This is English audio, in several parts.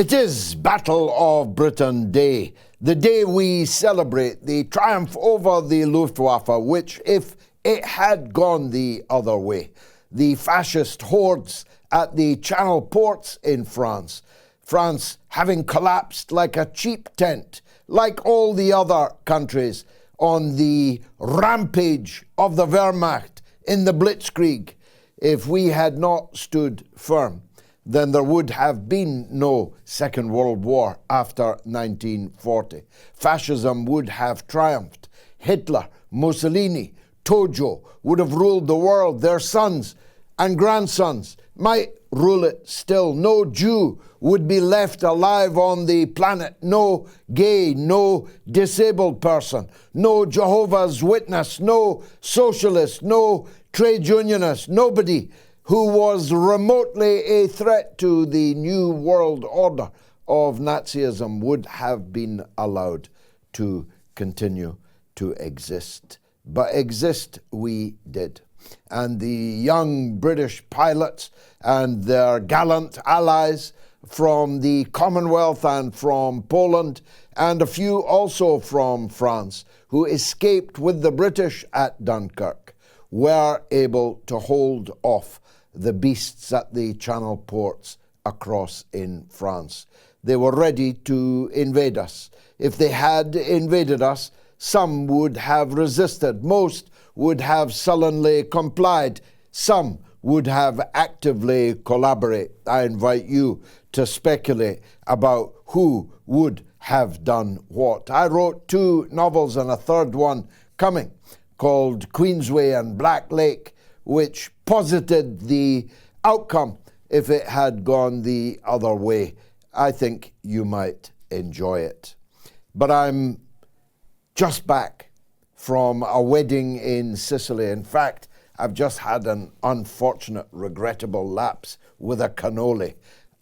It is Battle of Britain Day, the day we celebrate the triumph over the Luftwaffe, which, if it had gone the other way, the fascist hordes at the Channel ports in France having collapsed like a cheap tent, like all the other countries, on the rampage of the Wehrmacht in the Blitzkrieg. If we had not stood firm, then there would have been no Second World War after 1940. Fascism would have triumphed. Hitler, Mussolini, Tojo would have ruled the world. Their sons and grandsons might rule it still. No Jew would be left alive on the planet. No gay, no disabled person, no Jehovah's Witness, no socialist, no trade unionist, nobody who was remotely a threat to the new world order of Nazism would have been allowed to continue to exist. But exist we did. And the young British pilots and their gallant allies from the Commonwealth and from Poland, and a few also from France, who escaped with the British at Dunkirk, were able to hold off the beasts at the Channel ports across in France. They were ready to invade us. If they had invaded us, some would have resisted. Most would have sullenly complied. Some would have actively collaborated. I invite you to speculate about who would have done what. I wrote 2 novels and a third one coming, called Queensway and Black Lake, which posited the outcome if it had gone the other way. I think you might enjoy it. But I'm just back from a wedding in Sicily. In fact, I've just had an unfortunate, regrettable lapse with a cannoli.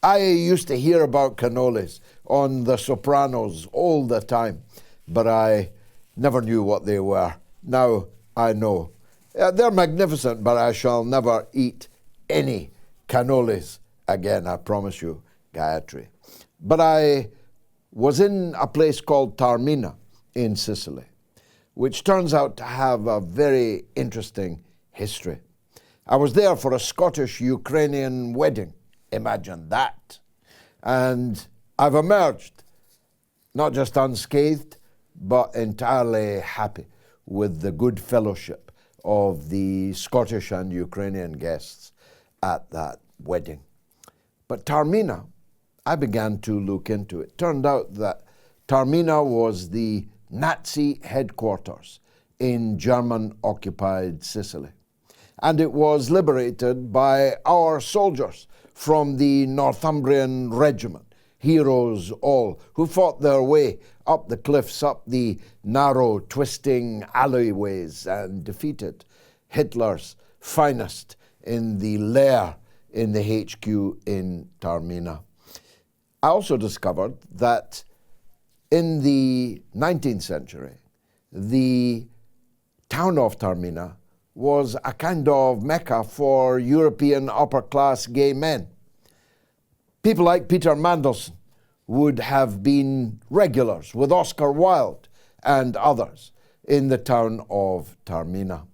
I used to hear about cannolis on The Sopranos all the time, but I never knew what they were. Now I know. They're magnificent, but I shall never eat any cannolis again, I promise you, Gayatri. But I was in a place called Taormina in Sicily, which turns out to have a very interesting history. I was there for a Scottish-Ukrainian wedding. Imagine that. And I've emerged, not just unscathed, but entirely happy with the good fellowship of the Scottish and Ukrainian guests at that wedding. But Taormina, I began to look into it. Turned out that Taormina was the Nazi headquarters in German-occupied Sicily. And it was liberated by our soldiers from the Northumbrian Regiment, heroes all, who fought their way up the cliffs, up the narrow, twisting alleyways, and defeated Hitler's finest in the lair in the HQ in Taormina. I also discovered that in the 19th century, the town of Taormina was a kind of mecca for European upper-class gay men. People like Peter Mandelson would have been regulars with Oscar Wilde and others in the town of Taormina.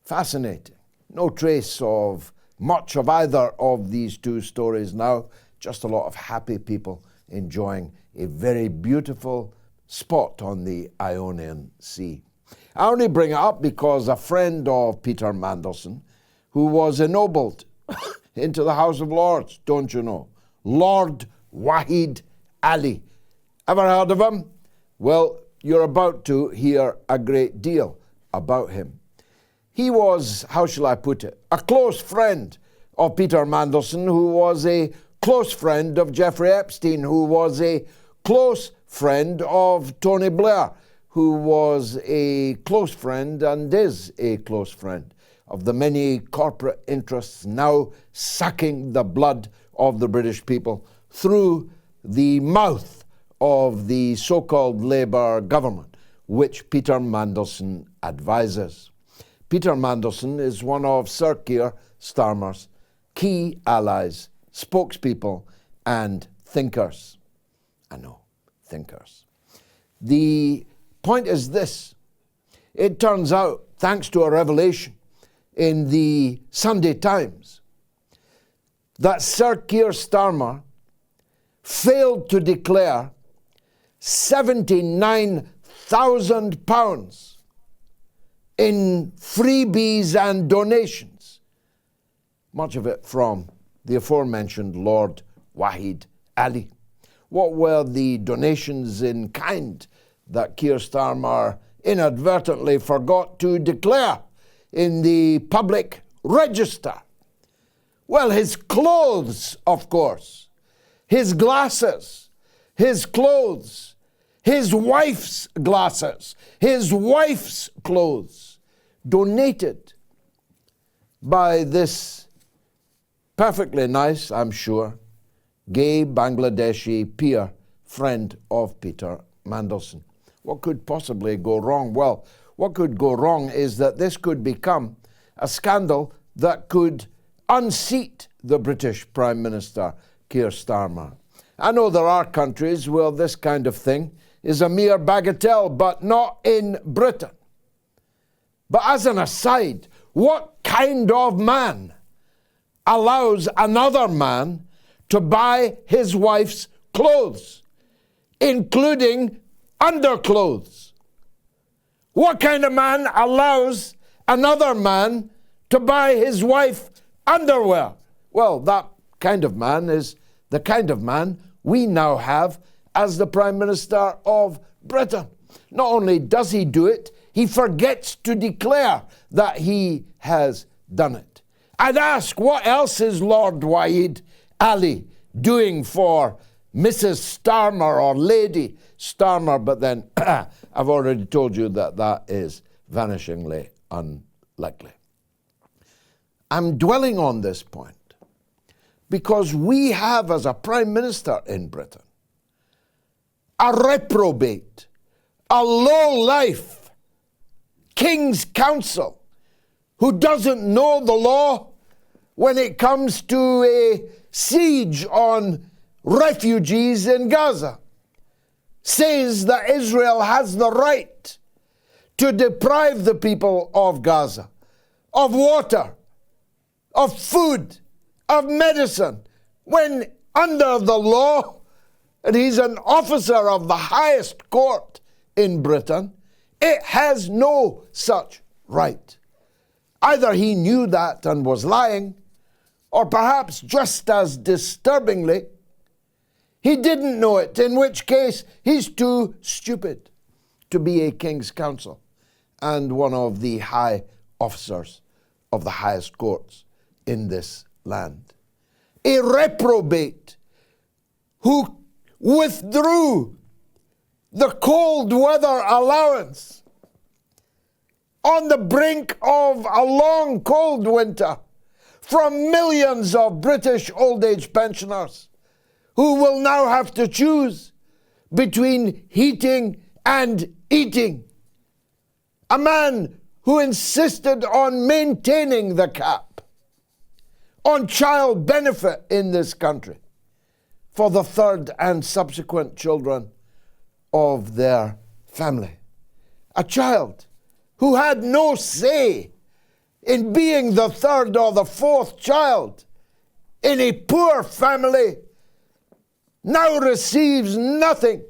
Fascinating. No trace of much of either of these 2 stories now, just a lot of happy people enjoying a very beautiful spot on the Ionian Sea. I only bring it up because a friend of Peter Mandelson, who was ennobled into the House of Lords, don't you know, Lord Wahid Ali. Ever heard of him? Well, you're about to hear a great deal about him. He was, how shall I put it, a close friend of Peter Mandelson, who was a close friend of Jeffrey Epstein, who was a close friend of Tony Blair, who was a close friend and is a close friend of the many corporate interests now sucking the blood of the British people through the mouth of the so-called Labour government, which Peter Mandelson advises. Peter Mandelson is one of Sir Keir Starmer's key allies, spokespeople, and thinkers. I know, thinkers. The point is this. It turns out, thanks to a revelation in the Sunday Times, that Sir Keir Starmer failed to declare £79,000 in freebies and donations, much of it from the aforementioned Lord Wahid Ali. What were the donations in kind that Keir Starmer inadvertently forgot to declare in the public register? Well, his clothes, of course, his glasses, his clothes, his wife's glasses, his wife's clothes, donated by this perfectly nice, I'm sure, gay Bangladeshi peer friend of Peter Mandelson. What could possibly go wrong? Well, what could go wrong is that this could become a scandal that could unseat the British Prime Minister, Keir Starmer. I know there are countries where this kind of thing is a mere bagatelle, but not in Britain. But as an aside, what kind of man allows another man to buy his wife's clothes, including underclothes? What kind of man allows another man to buy his wife underwear? Well, that kind of man is the kind of man we now have as the Prime Minister of Britain. Not only does he do it, he forgets to declare that he has done it. I'd ask, what else is Lord Wahid Ali doing for Mrs. Starmer or Lady Starmer? But then I've already told you that that is vanishingly unlikely. I'm dwelling on this point because we have, as a Prime Minister in Britain, a reprobate, a low-life King's Counsel who doesn't know the law when it comes to a siege on refugees in Gaza, says that Israel has the right to deprive the people of Gaza of water, of food, of medicine, when under the law, and he's an officer of the highest court in Britain, it has no such right. Either he knew that and was lying, or perhaps just as disturbingly, he didn't know it, in which case he's too stupid to be a King's Counsel and one of the high officers of the highest courts in this land. A reprobate who withdrew the cold weather allowance on the brink of a long cold winter from millions of British old age pensioners who will now have to choose between heating and eating. A man who insisted on maintaining the cap on child benefit in this country for the third and subsequent children of their family. A child who had no say in being the third or the fourth child in a poor family now receives nothing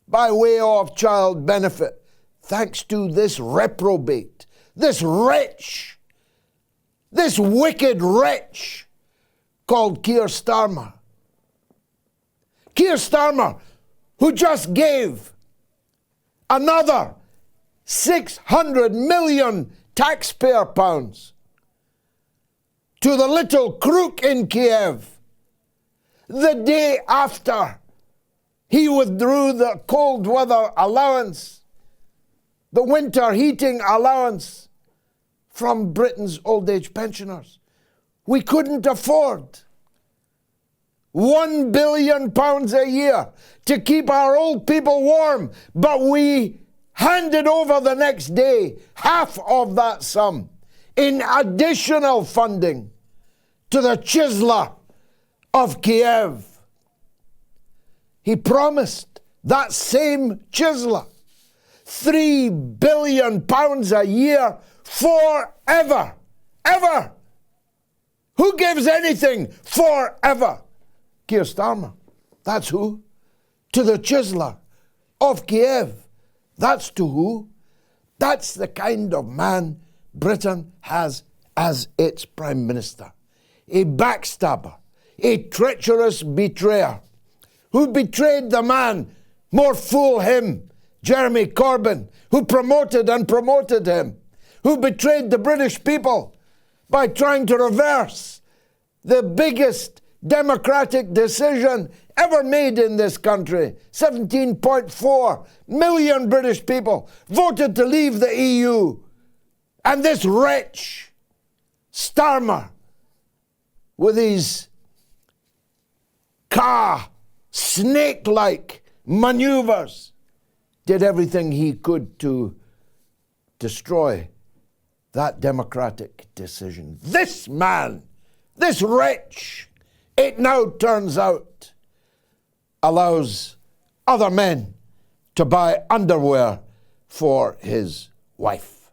by way of child benefit, thanks to this reprobate, this wretch, this wicked wretch called Keir Starmer. Keir Starmer, who just gave another 600 million taxpayer pounds to the little crook in Kiev the day after he withdrew the cold weather allowance, the winter heating allowance from Britain's old age pensioners. We couldn't afford £1 billion a year to keep our old people warm, but we handed over the next day half of that sum in additional funding to the chiseler of Kiev. he promised that same chiseler £3 billion a year forever. Ever. Who gives anything forever? Keir Starmer. That's who. To the chiseler of Kiev. That's to who? That's the kind of man Britain has as its Prime Minister. A backstabber, a treacherous betrayer. Who betrayed the man? More fool him, Jeremy Corbyn, who promoted and promoted him. Who betrayed the British people by trying to reverse the biggest democratic decision ever made in this country. 17.4 million British people voted to leave the EU. And this wretch, Starmer, with his snake-like maneuvers, did everything he could to destroy that democratic decision. This man, this wretch, it now turns out, allows other men to buy underwear for his wife.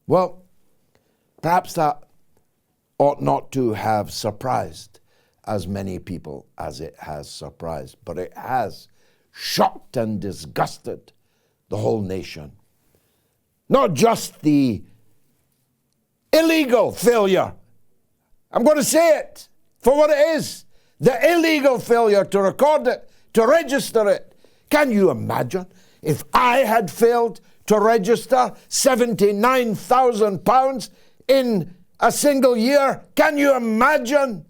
Well, perhaps that ought not to have surprised as many people as it has surprised, but it has shocked and disgusted the whole nation. Not just the illegal failure. I'm going to say it for what it is. The illegal failure to record it, to register it. Can you imagine if I had failed to register £79,000 in a single year? Can you imagine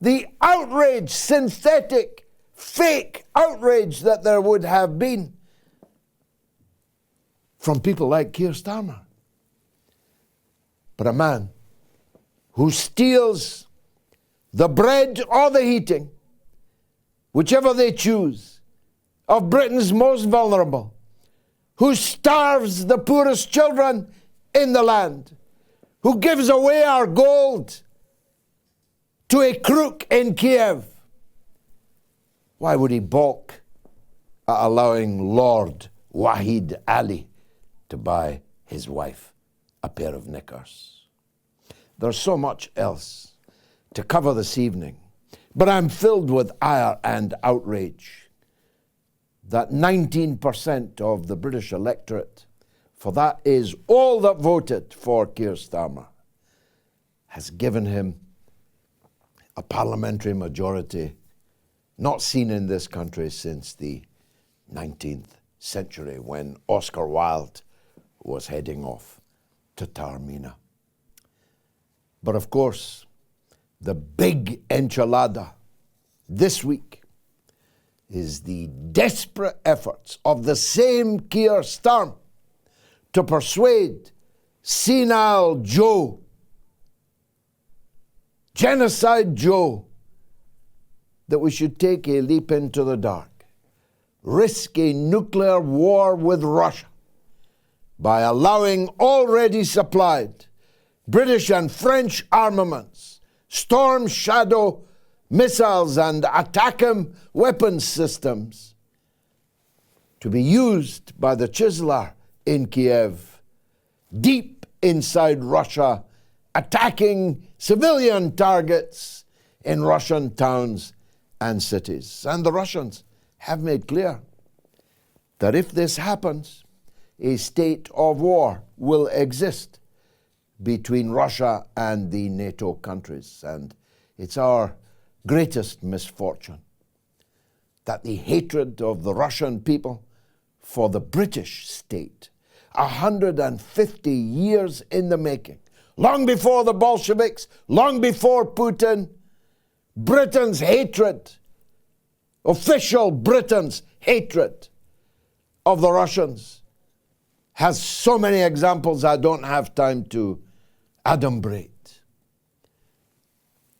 the outrage, synthetic, fake outrage that there would have been from people like Keir Starmer? But a man who steals the bread or the heating, whichever they choose, of Britain's most vulnerable, who starves the poorest children in the land, who gives away our gold to a crook in Kiev. Why would he balk at allowing Lord Wahid Ali to buy his wife a pair of knickers? There's so much else to cover this evening, but I'm filled with ire and outrage that 19% of the British electorate, for that is all that voted for Keir Starmer, has given him a parliamentary majority not seen in this country since the 19th century, when Oscar Wilde was heading off to Taormina. But of course, the big enchilada this week is the desperate efforts of the same Keir Starmer to persuade senile Joe, Genocide Joe, that we should take a leap into the dark, risk a nuclear war with Russia by allowing already supplied British and French armaments, Storm Shadow missiles and ATACMS weapons systems to be used by the chiseler in Kiev, deep inside Russia, attacking civilian targets in Russian towns and cities. And the Russians have made clear that if this happens, a state of war will exist between Russia and the NATO countries. And it's our greatest misfortune that the hatred of the Russian people for the British state, 150 years in the making, long before the Bolsheviks, long before Putin, Britain's hatred, official Britain's hatred of the Russians has so many examples I don't have time to adumbrate.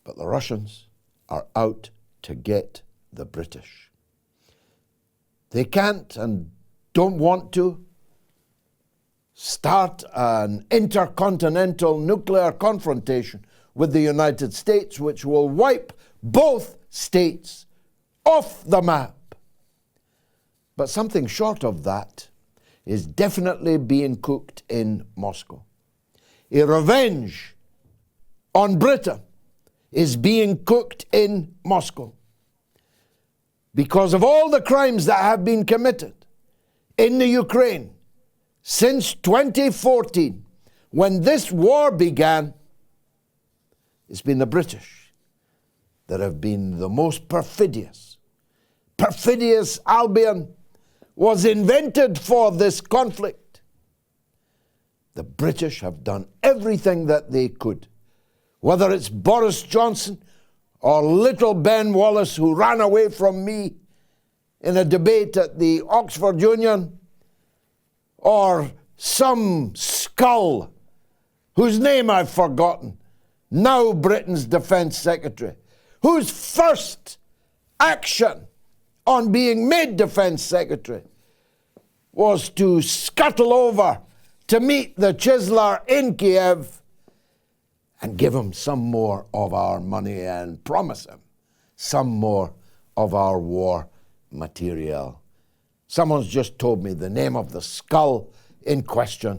But the Russians are out to get the British. They can't and don't want to start an intercontinental nuclear confrontation with the United States, which will wipe both states off the map. But something short of that is definitely being cooked in Moscow. A revenge on Britain is being cooked in Moscow because of all the crimes that have been committed in the Ukraine since 2014, when this war began. It's been the British that have been the most perfidious. Perfidious Albion was invented for this conflict. The British have done everything that they could, whether it's Boris Johnson or little Ben Wallace, who ran away from me in a debate at the Oxford Union, or some skull whose name I've forgotten, now Britain's Defence Secretary, whose first action on being made Defence Secretary was to scuttle over to meet the Chiseler in Kiev and give him some more of our money and promise him some more of our war material. Someone's just told me the name of the skull in question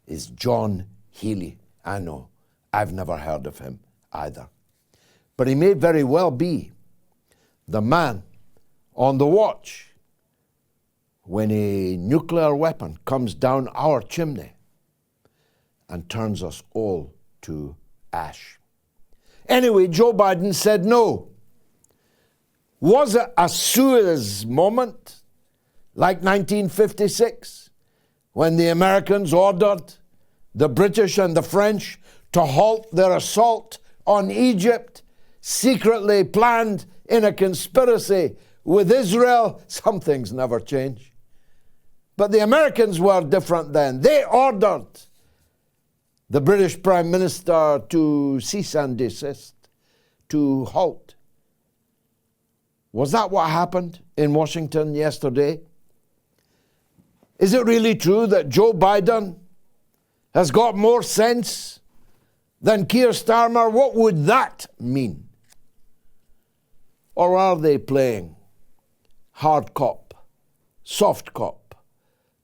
is John Healy. I know, I've never heard of him either. But he may very well be the man on the watch when a nuclear weapon comes down our chimney and turns us all to ash. Anyway, Joe Biden said no. Was it a Suez moment like 1956 when the Americans ordered the British and the French to halt their assault on Egypt, secretly planned in a conspiracy with Israel? Some things never change. But the Americans were different then. They ordered the British Prime Minister to cease and desist, to halt. Was that what happened in Washington yesterday? Is it really true that Joe Biden has got more sense than Keir Starmer? What would that mean? Or are they playing hard cop, soft cop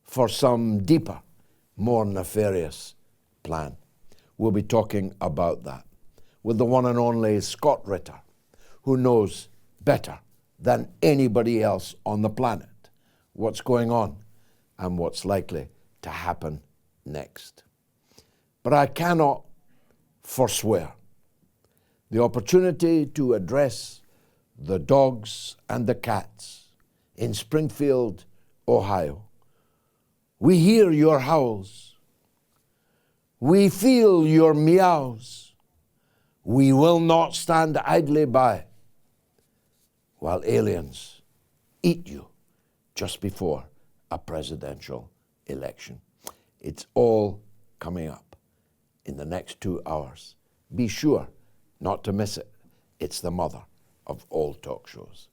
for some deeper, more nefarious plan? We'll be talking about that with the one and only Scott Ritter, who knows better than anybody else on the planet what's going on and what's likely to happen next. But I cannot forswear the opportunity to address the dogs and the cats in Springfield, Ohio. We hear your howls. We feel your meows. We will not stand idly by while aliens eat you just before a presidential election. It's all coming up in the next 2 hours. Be sure not to miss it. It's the mother of all talk shows.